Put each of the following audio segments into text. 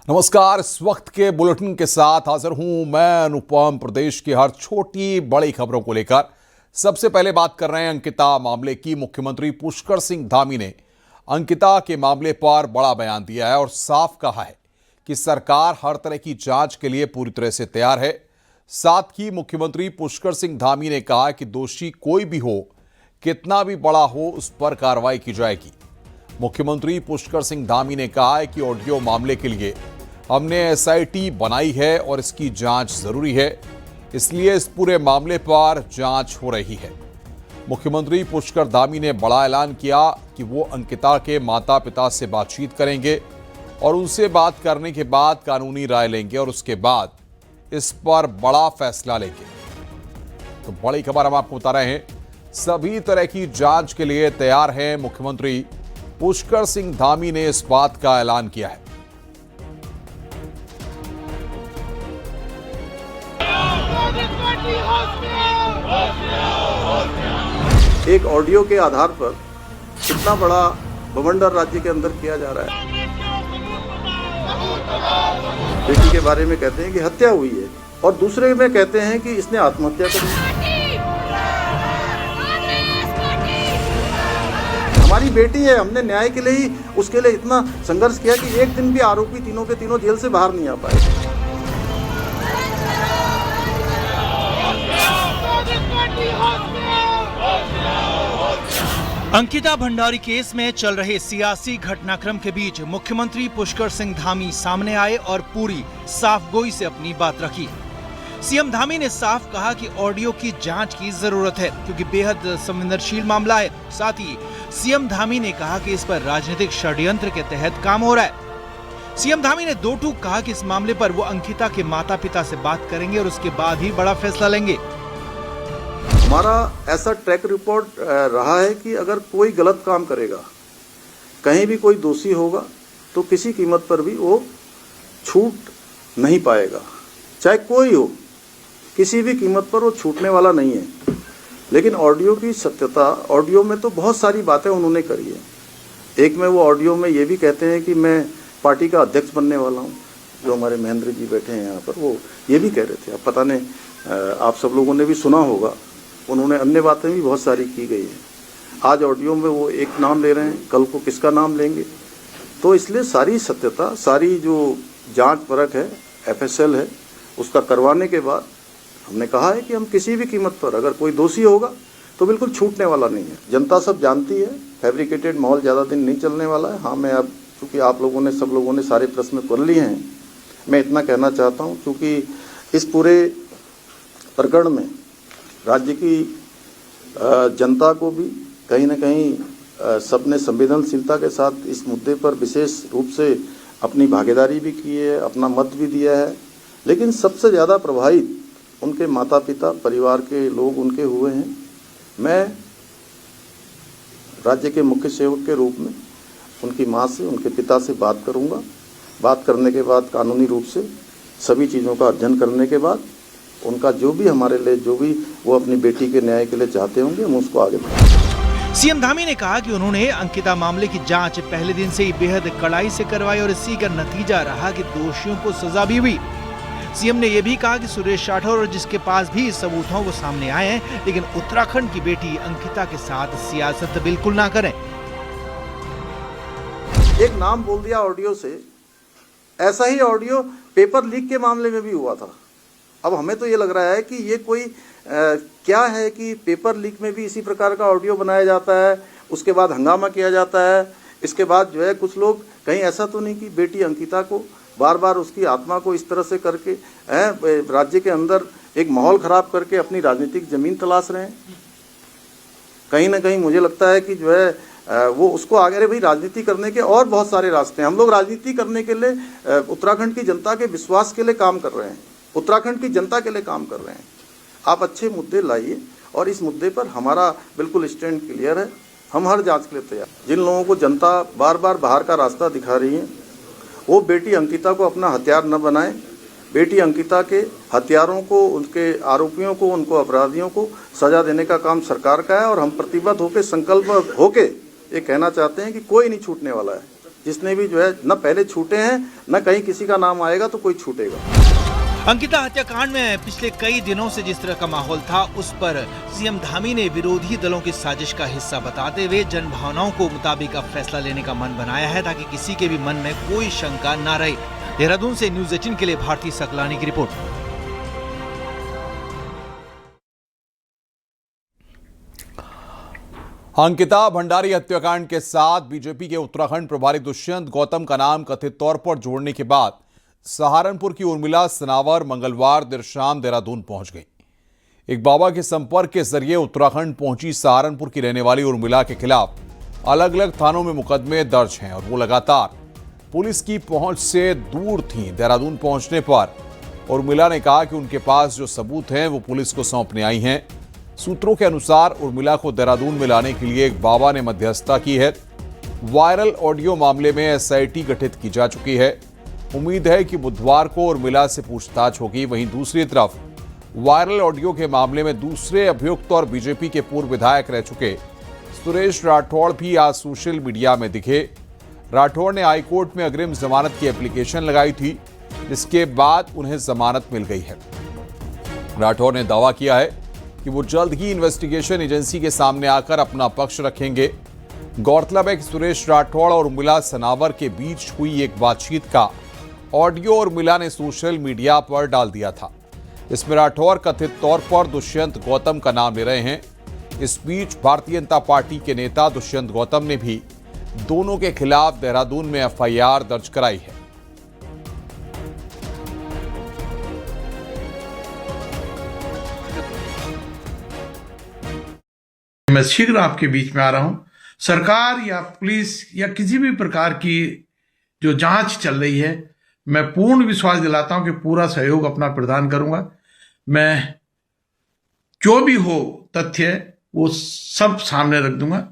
नमस्कार। इस वक्त के बुलेटिन के साथ हाजिर हूं मैं अनुपम। प्रदेश की हर छोटी बड़ी खबरों को लेकर सबसे पहले बात कर रहे हैं अंकिता मामले की। मुख्यमंत्री पुष्कर सिंह धामी ने अंकिता के मामले पर बड़ा बयान दिया है और साफ कहा है कि सरकार हर तरह की जांच के लिए पूरी तरह से तैयार है। साथ ही मुख्यमंत्री पुष्कर सिंह धामी ने कहा कि दोषी कोई भी हो, कितना भी बड़ा हो, उस पर कार्रवाई की जाएगी। मुख्यमंत्री पुष्कर सिंह धामी ने कहा है कि ऑडियो मामले के लिए हमने एसआईटी बनाई है और इसकी जांच जरूरी है, इसलिए इस पूरे मामले पर जांच हो रही है। मुख्यमंत्री पुष्कर धामी ने बड़ा ऐलान किया कि वो अंकिता के माता पिता से बातचीत करेंगे और उनसे बात करने के बाद कानूनी राय लेंगे और उसके बाद इस पर बड़ा फैसला लेंगे। तो बड़ी खबर हम आपको बता रहे हैं, सभी तरह की जांच के लिए तैयार हैं। मुख्यमंत्री पुष्कर सिंह धामी ने इस बात का ऐलान किया है। एक ऑडियो के आधार पर कितना बड़ा बवंडर राज्य के अंदर किया जा रहा है। बेटी के बारे में कहते हैं कि हत्या हुई है और दूसरे में कहते हैं कि इसने आत्महत्या कर ली। हमारी बेटी है, हमने न्याय के लिए ही उसके लिए इतना संघर्ष किया कि एक दिन भी आरोपी तीनों के तीनों जेल से बाहर नहीं आ पाए। अंकिता भंडारी केस में चल रहे सियासी घटनाक्रम के बीच मुख्यमंत्री पुष्कर सिंह धामी सामने आए और पूरी साफगोई से अपनी बात रखी। सीएम धामी ने साफ कहा कि ऑडियो की जांच की जरूरत है क्योंकि बेहद संवेदनशील मामला है। साथ ही सीएम धामी ने कहा कि इस पर राजनीतिक षड्यंत्र के तहत काम हो रहा है। सीएम धामी ने दो टूक कहा कि इस मामले पर वो अंकिता के माता पिता से बात करेंगे और उसके बाद ही बड़ा फैसला लेंगे। हमारा ऐसा ट्रैक रिपोर्ट रहा है कि अगर कोई गलत काम करेगा, कहीं भी कोई दोषी होगा, तो किसी कीमत पर भी वो छूट नहीं पाएगा, चाहे कोई हो, किसी भी कीमत पर वो छूटने वाला नहीं है। लेकिन ऑडियो की सत्यता, ऑडियो में तो बहुत सारी बातें उन्होंने करी है। एक में वो ऑडियो में ये भी कहते हैं कि मैं पार्टी का अध्यक्ष बनने वाला हूँ। जो हमारे महेंद्र जी बैठे हैं यहाँ पर, वो ये भी कह रहे थे। अब पता नहीं, आप सब लोगों ने भी सुना होगा, उन्होंने अन्य बातें भी बहुत सारी की गई हैं। आज ऑडियो में वो एक नाम ले रहे हैं, कल को किसका नाम लेंगे। तो इसलिए सारी सत्यता, सारी जो जांच परख है, एफएसएल है, उसका करवाने के बाद हमने कहा है कि हम किसी भी कीमत पर अगर कोई दोषी होगा तो बिल्कुल छूटने वाला नहीं है। जनता सब जानती है, फैब्रिकेटेड माहौल ज़्यादा दिन नहीं चलने वाला है। हाँ, मैं अब चूँकि आप लोगों ने, सब लोगों ने सारे प्रश्न पढ़ लिए हैं, मैं इतना कहना चाहता हूँ क्योंकि इस पूरे प्रकरण में राज्य की जनता को भी कहीं ना कहीं सबने संवेदनशीलता के साथ इस मुद्दे पर विशेष रूप से अपनी भागीदारी भी की है, अपना मत भी दिया है। लेकिन सबसे ज़्यादा प्रभावित उनके माता पिता, परिवार के लोग उनके हुए हैं। मैं राज्य के मुख्य सेवक के रूप में उनकी माँ से, उनके पिता से बात करूँगा। बात करने के बाद कानूनी रूप से सभी चीज़ों का अध्ययन करने के बाद उनका जो भी हमारे लिए, जो भी वो अपनी बेटी के न्याय के लिए चाहते होंगे, हम उसको आगे बढ़ाएंगे। सीएम धामी ने कहा कि उन्होंने अंकिता मामले की जांच पहले दिन से ही बेहद कड़ाई से करवाई और इसी का नतीजा रहा कि दोषियों को सजा भी हुई। सीएम ने यह भी कहा कि सुरेश राठौर और जिसके पास भी सबूत हो वो सामने आए हैं, लेकिन उत्तराखंड की बेटी अंकिता के साथ सियासत बिल्कुल ना करें। एक नाम बोल दिया ऑडियो से, ऐसा ही ऑडियो पेपर लीक के मामले में भी हुआ था। अब हमें तो ये लग रहा है कि ये कोई क्या है कि पेपर लीक में भी इसी प्रकार का ऑडियो बनाया जाता है, उसके बाद हंगामा किया जाता है। इसके बाद जो है कुछ लोग, कहीं ऐसा तो नहीं कि बेटी अंकिता को बार बार उसकी आत्मा को इस तरह से करके राज्य के अंदर एक माहौल खराब करके अपनी राजनीतिक जमीन तलाश रहे हैं। कहीं ना कहीं मुझे लगता है कि जो है वो उसको आगे, अरे भाई, राजनीति करने के और बहुत सारे रास्ते हैं। हम लोग राजनीति करने के लिए उत्तराखंड की जनता के विश्वास के लिए काम कर रहे हैं, उत्तराखंड की जनता के लिए काम कर रहे हैं। आप अच्छे मुद्दे लाइए और इस मुद्दे पर हमारा बिल्कुल स्टैंड क्लियर है। हम हर जांच के लिए तैयार। जिन लोगों को जनता बार बार बाहर का रास्ता दिखा रही है, वो बेटी अंकिता को अपना हथियार न बनाएं। बेटी अंकिता के हत्यारों को, उनके आरोपियों को, उनको अपराधियों को सजा देने का काम सरकार का है और हम प्रतिबद्ध होकर, संकल्प होके ये कहना चाहते हैं कि कोई नहीं छूटने वाला है। जिसने भी जो है न पहले छूटे हैं न कहीं किसी का नाम आएगा तो कोई छूटेगा। अंकिता हत्याकांड में पिछले कई दिनों से जिस तरह का माहौल था, उस पर सीएम धामी ने विरोधी दलों की साजिश का हिस्सा बताते हुए जन भावनाओं को मुताबिक अब फैसला लेने का मन बनाया है ताकि किसी के भी मन में कोई शंका न रहे। देहरादून से न्यूज़ 18 के लिए भारती सकलानी की रिपोर्ट। अंकिता भंडारी हत्याकांड के साथ बीजेपी के उत्तराखंड प्रभारी दुष्यंत गौतम का नाम कथित तौर पर जोड़ने के बाद सहारनपुर की उर्मिला सनावर मंगलवार देर शाम देहरादून पहुंच गई। एक बाबा के संपर्क के जरिए उत्तराखंड पहुंची सहारनपुर की रहने वाली उर्मिला के खिलाफ अलग अलग थानों में मुकदमे दर्ज हैं और वो लगातार पुलिस की पहुंच से दूर थी। देहरादून पहुंचने पर उर्मिला ने कहा कि उनके पास जो सबूत हैं वो पुलिस को सौंपने आई हैं। सूत्रों के अनुसार उर्मिला को देहरादून में लाने के लिए एक बाबा ने मध्यस्थता की है। वायरल ऑडियो मामले में एसआईटी गठित की जा चुकी है। उम्मीद है कि बुधवार को उर्मिला से पूछताछ होगी। वहीं दूसरी तरफ वायरल ऑडियो के मामले में दूसरे अभियुक्त और बीजेपी के पूर्व विधायक रह चुके सुरेश राठौड़ भी आज सोशल मीडिया में दिखे। राठौड़ ने हाईकोर्ट में अग्रिम जमानत की एप्लीकेशन लगाई थी, जिसके बाद उन्हें जमानत मिल गई है। राठौड़ ने दावा किया है कि वो जल्द ही इन्वेस्टिगेशन एजेंसी के सामने आकर अपना पक्ष रखेंगे। गौरतलब है कि सुरेश राठौड़ और उर्मिला सनावर के बीच हुई एक बातचीत का ऑडियो उर्मिला ने सोशल मीडिया पर डाल दिया था। इसमें राठौर कथित तौर पर दुष्यंत गौतम का नाम ले रहे हैं। इस बीच भारतीय जनता पार्टी के नेता दुष्यंत गौतम ने भी दोनों के खिलाफ देहरादून में एफआईआर दर्ज कराई है। मैं शीघ्र आपके बीच में आ रहा हूं। सरकार या पुलिस या किसी भी प्रकार की जो जांच चल रही है, मैं पूर्ण विश्वास दिलाता हूं कि पूरा सहयोग अपना प्रदान करूंगा। मैं जो भी हो तथ्य वो सब सामने रख दूंगा।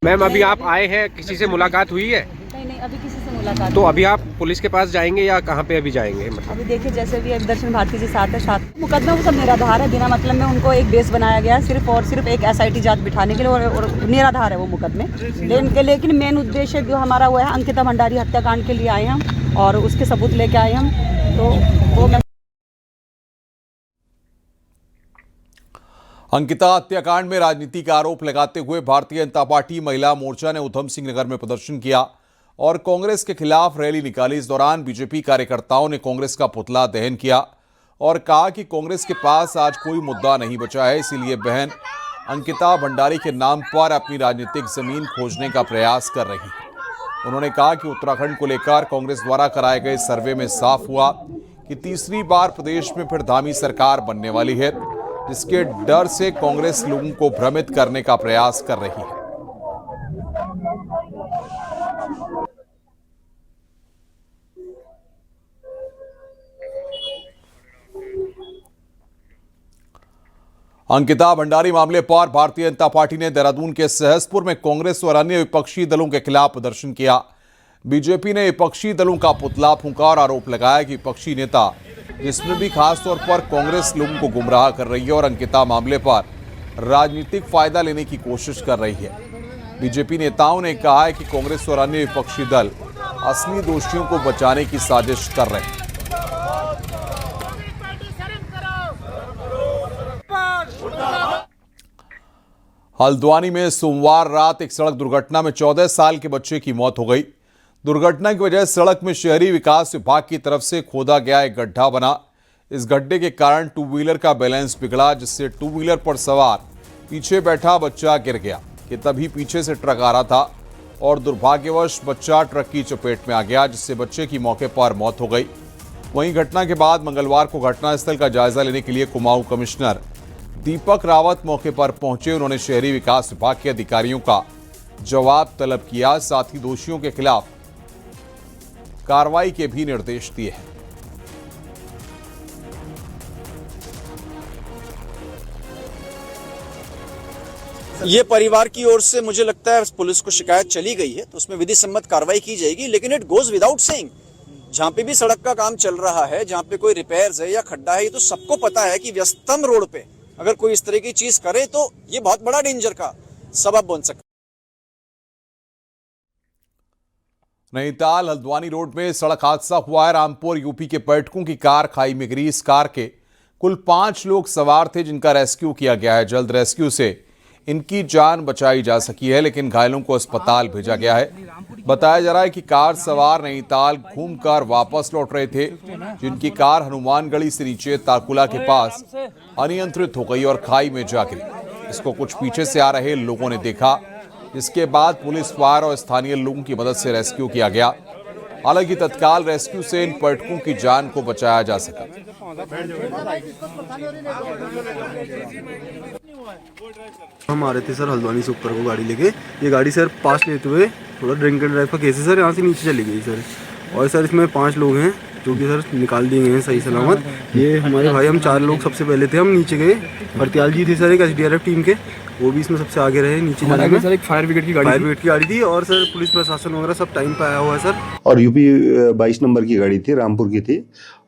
मैम, अभी आप आए हैं, किसी से मुलाकात हुई है? नहीं, अभी किसी से मुलाकात तो अभी आप पुलिस के पास जाएंगे या कहाँ पे अभी जाएंगे? अभी देखिए, जैसे भी दर्शन भारती जी साथ मुकदमा वो सब निराधार है। बिना मतलब में उनको एक बेस बनाया गया है सिर्फ और सिर्फ एक एसआईटी जांच बिठाने के लिए, और निराधार है वो मुकदमे। लेकिन मेन उद्देश्य जो हमारा वो है, अंकिता भंडारी हत्याकांड के लिए आए हम और उसके सबूत लेके आए हम। तो वो अंकिता हत्याकांड में राजनीति का आरोप लगाते हुए भारतीय जनता पार्टी महिला मोर्चा ने उधम सिंह नगर में प्रदर्शन किया और कांग्रेस के खिलाफ रैली निकाली। इस दौरान बीजेपी कार्यकर्ताओं ने कांग्रेस का पुतला दहन किया और कहा कि कांग्रेस के पास आज कोई मुद्दा नहीं बचा है, इसीलिए बहन अंकिता भंडारी के नाम पर अपनी राजनीतिक जमीन खोजने का प्रयास कर रही है। उन्होंने कहा कि उत्तराखंड को लेकर कांग्रेस द्वारा कराए गए सर्वे में साफ हुआ कि तीसरी बार प्रदेश में फिर धामी सरकार बनने वाली है, जिसके डर से कांग्रेस लोगों को भ्रमित करने का प्रयास कर रही है। अंकिता भंडारी मामले पर भारतीय जनता पार्टी ने देहरादून के सहसपुर में कांग्रेस और अन्य विपक्षी दलों के खिलाफ प्रदर्शन किया। बीजेपी ने विपक्षी दलों का पुतला फूंका और आरोप लगाया कि विपक्षी नेता, जिसमें भी खासतौर पर कांग्रेस लोगों को गुमराह कर रही है और अंकिता मामले पर राजनीतिक फायदा लेने की कोशिश कर रही है। बीजेपी नेताओं ने कहा है कि कांग्रेस और अन्य विपक्षी दल असली दोषियों को बचाने की साजिश कर रहे हैं। हल्द्वानी में सोमवार रात एक सड़क दुर्घटना में 14 साल के बच्चे की मौत हो गई। दुर्घटना की वजह सड़क में शहरी विकास विभाग की तरफ से खोदा गया एक गड्ढा बना। इस गड्ढे के कारण टू व्हीलर का बैलेंस बिगड़ा, जिससे टू व्हीलर पर सवार पीछे बैठा बच्चा गिर गया कि तभी पीछे से ट्रक आ रहा था और दुर्भाग्यवश बच्चा ट्रक की चपेट में आ गया, जिससे बच्चे की मौके पर मौत हो गई। वहीं घटना के बाद मंगलवार को घटनास्थल का जायजा लेने के लिए कुमाऊं कमिश्नर दीपक रावत मौके पर पहुंचे। उन्होंने शहरी विकास विभाग के अधिकारियों का जवाब तलब किया, साथ ही दोषियों के खिलाफ कार्रवाई के भी निर्देश दिए हैं। ये परिवार की ओर से मुझे लगता है पुलिस को शिकायत चली गई है, तो उसमें विधि सम्मत कार्रवाई की जाएगी। लेकिन इट गोज विदाउट सेइंग, जहां पे भी सड़क का काम चल रहा है, जहां पे कोई रिपेयर्स है या खड्डा है, ये तो सबको पता है कि व्यस्तम रोड पे अगर कोई इस तरह की चीज करे तो ये बहुत बड़ा डेंजर का सबब बन सकता है। नैनीताल हल्द्वानी रोड में सड़क हादसा हुआ है। रामपुर यूपी के पर्यटकों की कार खाई में गिरी। इस कार के कुल 5 लोग सवार थे जिनका रेस्क्यू किया गया है। जल्द रेस्क्यू से इनकी जान बचाई जा सकी है, लेकिन घायलों को अस्पताल भेजा गया है। बताया जा रहा है कि कार सवार नैनीताल घूमकर वापस लौट रहे थे, जिनकी कार हनुमानगढ़ी से नीचे तारकुला के पास अनियंत्रित हो गई और खाई में जा गिरी। इसको कुछ पीछे से आ रहे लोगों ने देखा, जिसके बाद पुलिस, फायर और स्थानीय लोगों की मदद से रेस्क्यू किया गया। हालांकि तत्काल रेस्क्यू से इन पर्यटकों की जान को बचाया जा सका। हम आ रहे थे सर हल्द्वानी से ऊपर को गाड़ी लेके। ये गाड़ी सर पास लेते हुए थोड़ा ड्रिंक एंड ड्राइव का केस है सर, यहाँ से नीचे चली गई सर। और सर इसमें 5 लोग हैं जो कि सर निकाल दिए गए हैं सही सलामत। ये हमारे भाई, हम 4 लोग सबसे पहले थे, हम नीचे गए। भरतियाल जी थे सर एक SDRF टीम के, वो भी इसमें सबसे आगे रहे नीचे जाने में। सर एक फायर ब्रिगेड की गाड़ी थी और सर पुलिस प्रशासन वगैरह सब टाइम पे आया हुआ है सर। और यूपी 22 नंबर की गाड़ी थी, रामपुर की थी।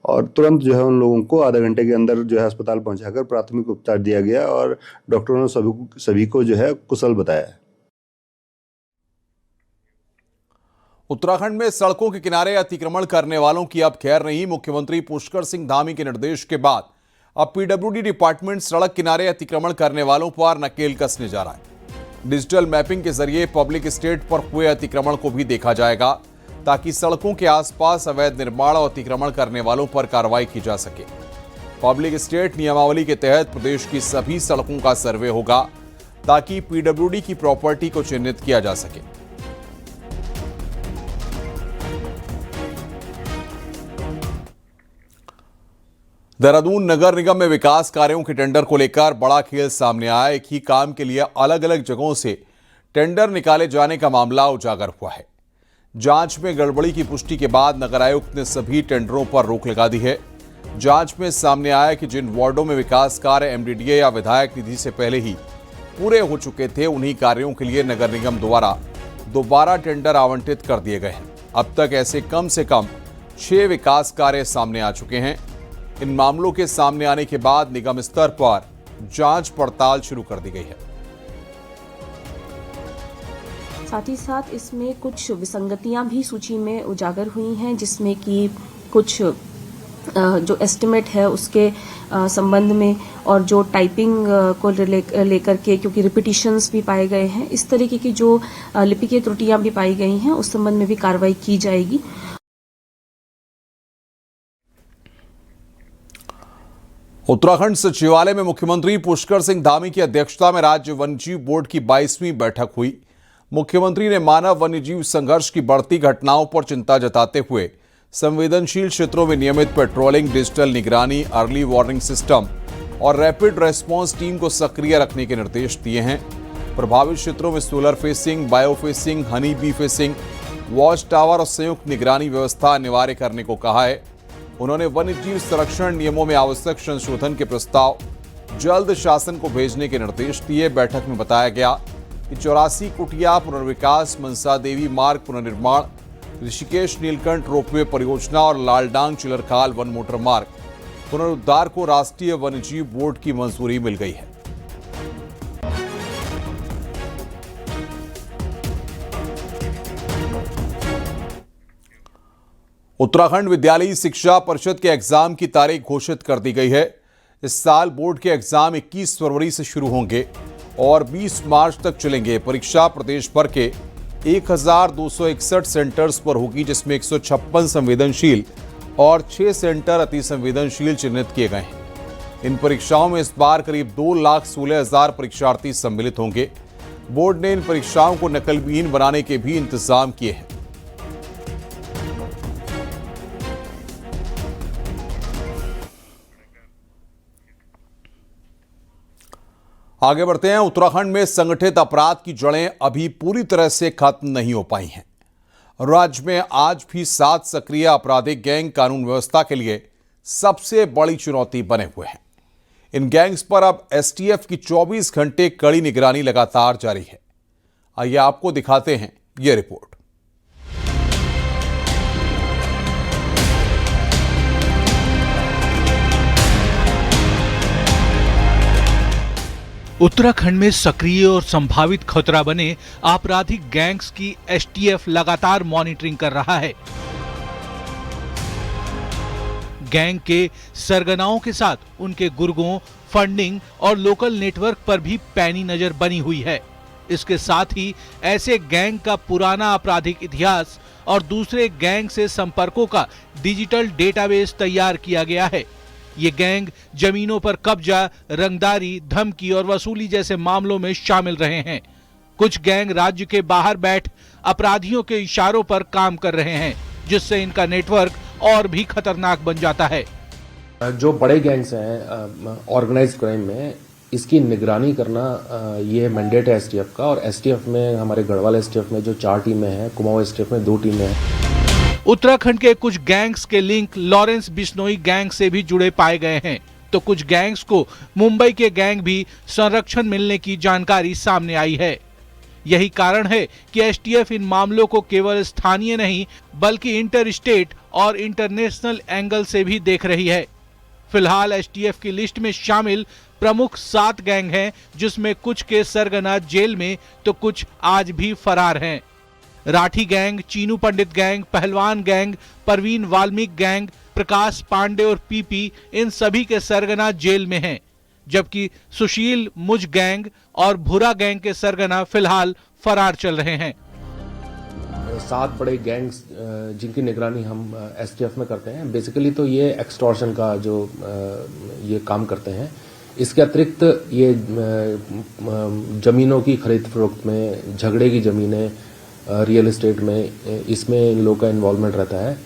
और तुरंत जो है उन लोगों को आधा घंटे के अंदर जो है अस्पताल पहुंचाकर प्राथमिक उपचार दिया गया और डॉक्टरों ने सभी को जो है कुशल बताया। उत्तराखंड में सड़कों के किनारे अतिक्रमण करने वालों की अब खैर नहीं। मुख्यमंत्री पुष्कर सिंह धामी के निर्देश के बाद अब PWD डिपार्टमेंट सड़क किनारे अतिक्रमण करने वालों पर नकेल कसने जा रहा है। डिजिटल मैपिंग के जरिए पब्लिक स्टेट पर हुए अतिक्रमण को भी देखा जाएगा, ताकि सड़कों के आसपास अवैध निर्माण और अतिक्रमण करने वालों पर कार्रवाई की जा सके। पब्लिक स्टेट नियमावली के तहत प्रदेश की सभी सड़कों का सर्वे होगा, ताकि PWD की प्रॉपर्टी को चिन्हित किया जा सके। देहरादून नगर निगम में विकास कार्यों के टेंडर को लेकर बड़ा खेल सामने आया। एक ही काम के लिए अलग अलग जगहों से टेंडर निकाले जाने का मामला उजागर हुआ है। जांच में गड़बड़ी की पुष्टि के बाद नगर आयुक्त ने सभी टेंडरों पर रोक लगा दी है। जांच में सामने आया कि जिन वार्डों में विकास कार्य MDDA या विधायक निधि से पहले ही पूरे हो चुके थे, उन्हीं कार्यों के लिए नगर निगम द्वारा दोबारा टेंडर आवंटित कर दिए गए हैं। अब तक ऐसे कम से कम 6 विकास कार्य सामने आ चुके हैं। इन मामलों के सामने आने के बाद निगम स्तर पर जांच पड़ताल शुरू कर दी गई है। साथ ही साथ इसमें कुछ विसंगतियां भी सूची में उजागर हुई हैं, जिसमें कि कुछ जो एस्टिमेट है उसके संबंध में और जो टाइपिंग को लेकर के, क्योंकि रिपीटिशंस भी पाए गए हैं, इस तरीके की जो लिपिकीय त्रुटियां भी पाई गई हैं, उस संबंध में भी कार्रवाई की जाएगी। उत्तराखंड सचिवालय में मुख्यमंत्री पुष्कर सिंह धामी की अध्यक्षता में राज्य वन्यजीव बोर्ड की 22वीं बैठक हुई। मुख्यमंत्री ने मानव वन्यजीव संघर्ष की बढ़ती घटनाओं पर चिंता जताते हुए संवेदनशील क्षेत्रों में नियमित पेट्रोलिंग, डिजिटल निगरानी, अर्ली वार्निंग सिस्टम और रैपिड रेस्पॉन्स टीम को सक्रिय रखने के निर्देश दिए हैं। प्रभावित क्षेत्रों में solar facing, bio facing, honey be facing, watch tower और संयुक्त निगरानी व्यवस्था अनिवार्य करने को कहा है। उन्होंने वन्यजीव संरक्षण नियमों में आवश्यक संशोधन के प्रस्ताव जल्द शासन को भेजने के निर्देश दिए। बैठक में बताया गया कि 84 कुटिया पुनर्विकास, मनसा देवी मार्ग पुनर्निर्माण, ऋषिकेश नीलकंठ रोपवे परियोजना और लालडांग चिलरखाल वन मोटर मार्ग पुनरुद्धार को राष्ट्रीय वन्यजीव बोर्ड की मंजूरी मिल गई है। उत्तराखंड विद्यालयी शिक्षा परिषद के एग्जाम की तारीख घोषित कर दी गई है। इस साल बोर्ड के एग्जाम 21 फरवरी से शुरू होंगे और 20 मार्च तक चलेंगे। परीक्षा प्रदेश भर के 1261 सेंटर्स पर होगी, जिसमें 156 संवेदनशील और 6 सेंटर अति संवेदनशील चिन्हित किए गए हैं। इन परीक्षाओं में इस बार करीब 2,16,000 परीक्षार्थी सम्मिलित होंगे। बोर्ड ने इन परीक्षाओं को नकलविहीन बनाने के भी इंतजाम किए हैं। आगे बढ़ते हैं। उत्तराखंड में संगठित अपराध की जड़ें अभी पूरी तरह से खत्म नहीं हो पाई हैं। राज्य में आज भी 7 सक्रिय आपराधिक गैंग कानून व्यवस्था के लिए सबसे बड़ी चुनौती बने हुए हैं। इन गैंग्स पर अब STF की 24 घंटे कड़ी निगरानी लगातार जारी है। आइए आपको दिखाते हैं यह रिपोर्ट। उत्तराखंड में सक्रिय और संभावित खतरा बने आपराधिक गैंग्स की एसटीएफ लगातार मॉनिटरिंग कर रहा है। गैंग के सरगनाओं के साथ उनके गुर्गों, फंडिंग और लोकल नेटवर्क पर भी पैनी नजर बनी हुई है। इसके साथ ही ऐसे गैंग का पुराना आपराधिक इतिहास और दूसरे गैंग से संपर्कों का डिजिटल डेटाबेस तैयार किया गया है। ये गैंग जमीनों पर कब्जा, रंगदारी, धमकी और वसूली जैसे मामलों में शामिल रहे हैं। कुछ गैंग राज्य के बाहर बैठ अपराधियों के इशारों पर काम कर रहे हैं, जिससे इनका नेटवर्क और भी खतरनाक बन जाता है। जो बड़े गैंग्स हैं ऑर्गेनाइज्ड क्राइम में, इसकी निगरानी करना ये मैंडेट है एसटीएफ का। और एसटीएफ में हमारे गढ़वाल एसटीएफ में जो 4 टीमें हैं, कुमाऊं एसटीएफ में 2 टीमें हैं। उत्तराखंड के कुछ गैंग्स के लिंक लॉरेंस बिश्नोई गैंग से भी जुड़े पाए गए हैं, तो कुछ गैंग्स को मुंबई के गैंग भी संरक्षण मिलने की जानकारी सामने आई है। यही कारण है कि एसटीएफ इन मामलों को केवल स्थानीय नहीं बल्कि इंटर स्टेट और इंटरनेशनल एंगल से भी देख रही है। फिलहाल एसटीएफ की लिस्ट में शामिल प्रमुख 7 गैंग हैं, जिसमें कुछ के सरगना जेल में तो कुछ आज भी फरार हैं। राठी गैंग, चीनू पंडित गैंग, पहलवान गैंग, परवीन वाल्मीकि गैंग, प्रकाश पांडे और पीपी, इन सभी के सरगना जेल में हैं, जबकि सुशील मुझ गैंग और भूरा गैंग के सरगना फिलहाल फरार चल रहे हैं। 7 बड़े गैंग्स जिनकी निगरानी हम एसटीएफ में करते हैं। बेसिकली तो ये एक्सटॉर्शन का जो ये काम करते हैं। इसके अतिरिक्त ये जमीनों की खरीद फरोख्त में, झगड़े की जमीनें, रियल एस्टेट में, इसमें इन लोगों का इन्वॉल्वमेंट रहता है।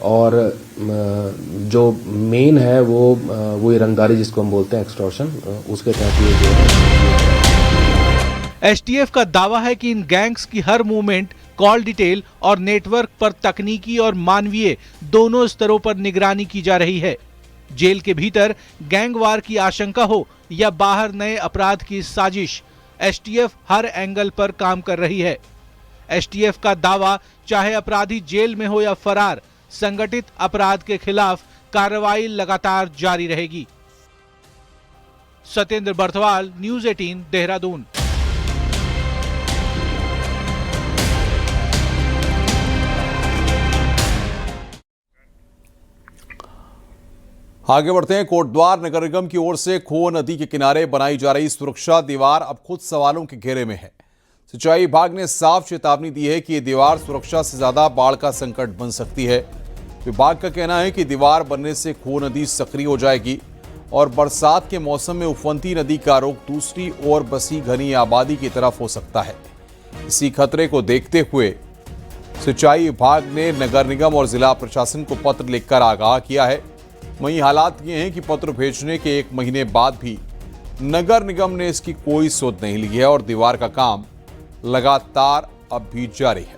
और जो मेन है वो ये रंगदारी जिसको हम बोलते हैं एक्सटॉर्शन, उसके तहत ये जो है। एसटीएफ का दावा है कि इन गैंग्स की हर मूवमेंट, कॉल डिटेल और नेटवर्क पर तकनीकी और मानवीय दोनों स्तरों पर निगरानी की जा रही है। जेल के भीतर गैंगवार की आशंका हो या बाहर नए अपराध की साजिश, एसटीएफ हर एंगल पर काम कर रही है। एसटीएफ का दावा, चाहे अपराधी जेल में हो या फरार, संगठित अपराध के खिलाफ कार्रवाई लगातार जारी रहेगी। सत्येंद्र बर्थवाल, न्यूज़ 18, देहरादून। आगे बढ़ते हैं। कोटद्वार नगर निगम की ओर से खो नदी के किनारे बनाई जा रही सुरक्षा दीवार अब खुद सवालों के घेरे में है। सिंचाई विभाग ने साफ चेतावनी दी है कि ये दीवार सुरक्षा से ज्यादा बाढ़ का संकट बन सकती है। विभाग का कहना है कि दीवार बनने से खो नदी सक्रिय हो जाएगी और बरसात के मौसम में उफनती नदी का रुख दूसरी ओर बसी घनी आबादी की तरफ हो सकता है। इसी खतरे को देखते हुए सिंचाई विभाग ने नगर निगम और जिला प्रशासन को पत्र लिखकर आगाह किया है। वहीं हालात ये हैं कि पत्र भेजने के 1 महीने बाद भी नगर निगम ने इसकी कोई सुध नहीं ली है और दीवार का काम लगातार अब भी जारी है।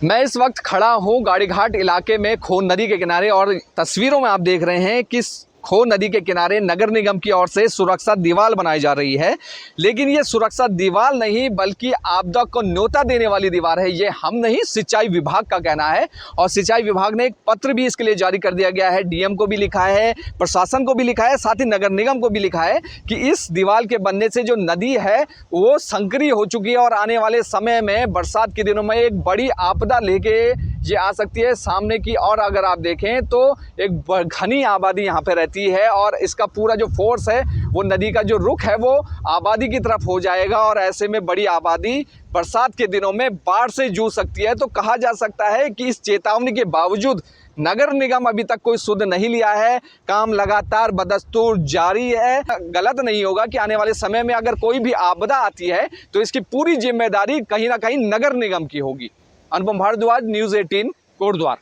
मैं इस वक्त खड़ा हूं गाड़ीघाट इलाके में खोन नदी के किनारे और तस्वीरों में आप देख रहे हैं कि खो नदी के किनारे नगर निगम की ओर से सुरक्षा दीवार बनाई जा रही है। लेकिन ये सुरक्षा दीवार नहीं बल्कि आपदा को न्योता देने वाली दीवार है। ये हम नहीं, सिंचाई विभाग का कहना है। और सिंचाई विभाग ने एक पत्र भी इसके लिए जारी कर दिया गया है। डीएम को भी लिखा है, प्रशासन को भी लिखा है, साथ ही नगर निगम को भी लिखा है कि इस दीवार के बनने से जो नदी है वो संक्रिय हो चुकी है और आने वाले समय में बरसात के दिनों में एक बड़ी आपदा लेके ये आ सकती है सामने की। और अगर आप देखें तो एक घनी आबादी यहाँ पे रहती है और इसका पूरा जो फोर्स है वो नदी का जो रुख है वो आबादी की तरफ हो जाएगा और ऐसे में बड़ी आबादी बरसात के दिनों में बाढ़ से जूझ सकती है। तो कहा जा सकता है कि इस चेतावनी के बावजूद नगर निगम अभी तक कोई सुध नहीं लिया है। काम लगातार बदस्तूर जारी है। गलत नहीं होगा कि आने वाले समय में अगर कोई भी आपदा आती है तो इसकी पूरी जिम्मेदारी कहीं ना कहीं नगर निगम की होगी। अनुपम भारद्वाज, न्यूज़ 18, कोटद्वार।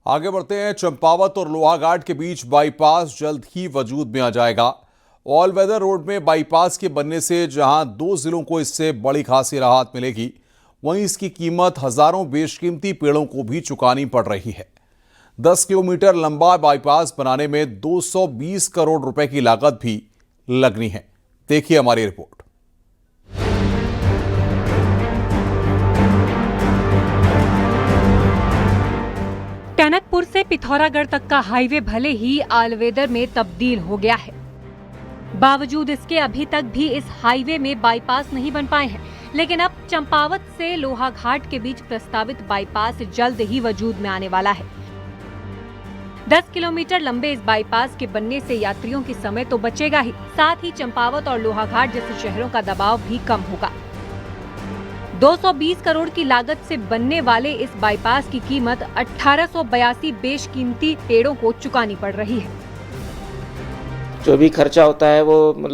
आगे बढ़ते हैं। चंपावत और लोहाघाट के बीच बाईपास जल्द ही वजूद में आ जाएगा। ऑल वेदर रोड में बाईपास के बनने से जहां 2 जिलों को इससे बड़ी खासी राहत मिलेगी, वहीं इसकी कीमत हजारों बेशकीमती पेड़ों को भी चुकानी पड़ रही है। 10 किलोमीटर लंबा बाईपास बनाने में 220 करोड़ रुपए की लागत भी लगनी है। देखिए हमारी रिपोर्ट। टनकपुर से पिथौरागढ़ तक का हाईवे भले ही ऑलवेदर में तब्दील हो गया है, बावजूद इसके अभी तक भी इस हाईवे में बाईपास नहीं बन पाए हैं। लेकिन अब चंपावत से लोहाघाट के बीच प्रस्तावित बाईपास जल्द ही वजूद में आने वाला है। 10 किलोमीटर लंबे इस बाईपास के बनने से यात्रियों की समय तो बचेगा ही, साथ ही चंपावत और लोहाघाट जैसे शहरों का दबाव भी कम होगा। 220 करोड़ की लागत से बनने वाले इस बाईपास की कीमत 1882 बेशकीमती पेड़ों को चुकानी पड़ रही है। जो भी खर्चा होता है वो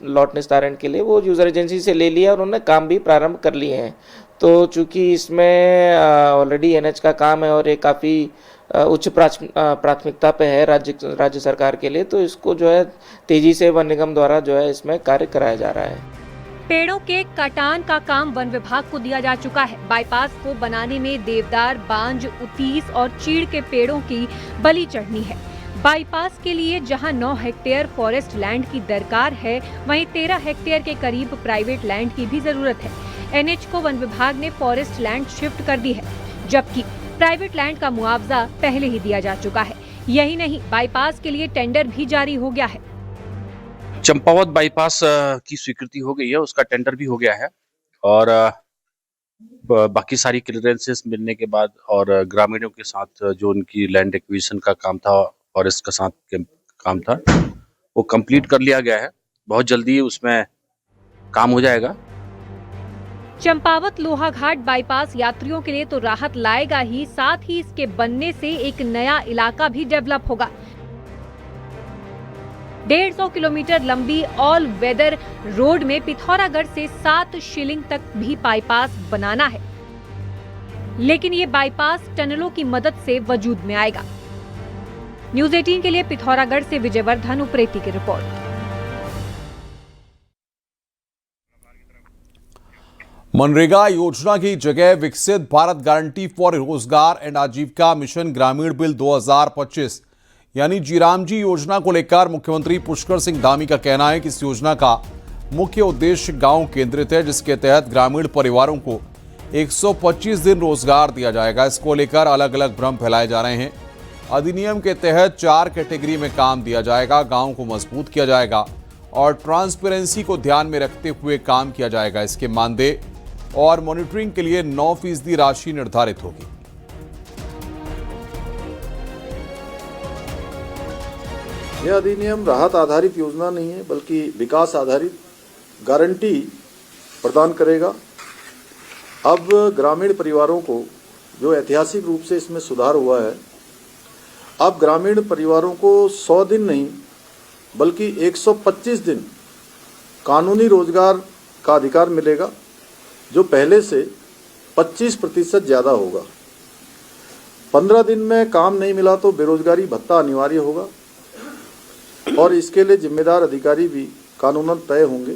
लॉट निस्तारण के लिए वो यूजर एजेंसी से ले लिया और उन्होंने काम भी प्रारंभ कर लिए हैं। तो चूंकि इसमें ऑलरेडी एनएच का काम है और ये काफ़ी उच्च प्राथमिकता पे है राज्य सरकार के लिए, तो इसको जो है तेजी से वन निगम द्वारा जो है इसमें कार्य कराया जा रहा है। पेड़ों के कटान का काम वन विभाग को दिया जा चुका है। बाईपास को बनाने में देवदार, बांज, उतीस और चीड़ के पेड़ों की बलि चढ़नी है। बाईपास के लिए जहां 9 हेक्टेयर फॉरेस्ट लैंड की दरकार है, वहीं 13 हेक्टेयर के करीब प्राइवेट लैंड की भी जरूरत है। एनएच को वन विभाग ने फॉरेस्ट लैंड शिफ्ट कर दी है, जबकि प्राइवेट लैंड का मुआवजा पहले ही दिया जा चुका है। यही नहीं, बाईपास के लिए टेंडर भी जारी हो गया है। चंपावत बाईपास की स्वीकृति हो गई है, उसका टेंडर भी हो गया है और बाकी सारी क्लियरेंसेस मिलने के बाद और ग्रामीणों के साथ जो उनकी लैंड एक्विजिशन का काम था, फॉरेस्ट का साथ काम था, वो कंप्लीट कर लिया गया है। बहुत जल्दी उसमें काम हो जाएगा। चंपावत लोहाघाट बाईपास यात्रियों के लिए तो राहत लाएगा ही, साथ ही इसके बनने से एक नया इलाका भी डेवलप होगा। 150 किलोमीटर लंबी ऑल वेदर रोड में पिथौरागढ़ से 7 शिलिंग तक भी बाईपास बनाना है, लेकिन ये बाईपास टनलों की मदद से वजूद में आएगा। न्यूज़ 18 के लिए पिथौरागढ़ से विजयवर्धन उप्रेती की रिपोर्ट। मनरेगा योजना की जगह विकसित भारत गारंटी फॉर रोजगार एंड आजीविका मिशन ग्रामीण बिल 2025 यानी जीरामजी योजना को लेकर मुख्यमंत्री पुष्कर सिंह धामी का कहना है कि इस योजना का मुख्य उद्देश्य गांव केंद्रित है, जिसके तहत ग्रामीण परिवारों को 125 दिन रोजगार दिया जाएगा। इसको लेकर अलग अलग भ्रम फैलाए जा रहे हैं। अधिनियम के तहत 4 कैटेगरी में काम दिया जाएगा, गांव को मजबूत किया जाएगा और ट्रांसपेरेंसी को ध्यान में रखते हुए काम किया जाएगा। इसके मानदेय और मॉनिटरिंग के लिए 9% राशि निर्धारित होगी। यह अधिनियम राहत आधारित योजना नहीं है, बल्कि विकास आधारित गारंटी प्रदान करेगा। अब ग्रामीण परिवारों को जो ऐतिहासिक रूप से इसमें सुधार हुआ है, अब ग्रामीण परिवारों को 100 दिन नहीं बल्कि 125 दिन कानूनी रोजगार का अधिकार मिलेगा, जो पहले से 25% ज़्यादा होगा। 15 दिन में काम नहीं मिला तो बेरोजगारी भत्ता अनिवार्य होगा और इसके लिए जिम्मेदार अधिकारी भी कानूनन तय होंगे।